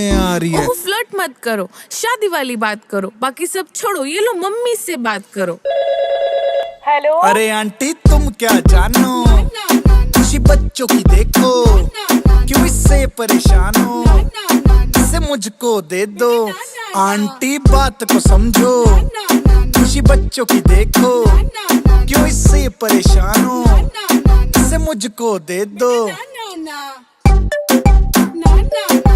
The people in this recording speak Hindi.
आ रही है। फ्लर्ट मत करो, शादी वाली बात करो, बाकी सब छोड़ो, ये लो मम्मी से बात करो। हेलो। अरे आंटी तुम क्या जानो, खुशी बच्चों की देखो, क्यों इससे परेशान हो, इसे मुझको दे दो। आंटी बात को समझो, खुशी बच्चों की देखो, क्यों इससे परेशान हो, इसे मुझको दे दो। ना ना ना ना ना।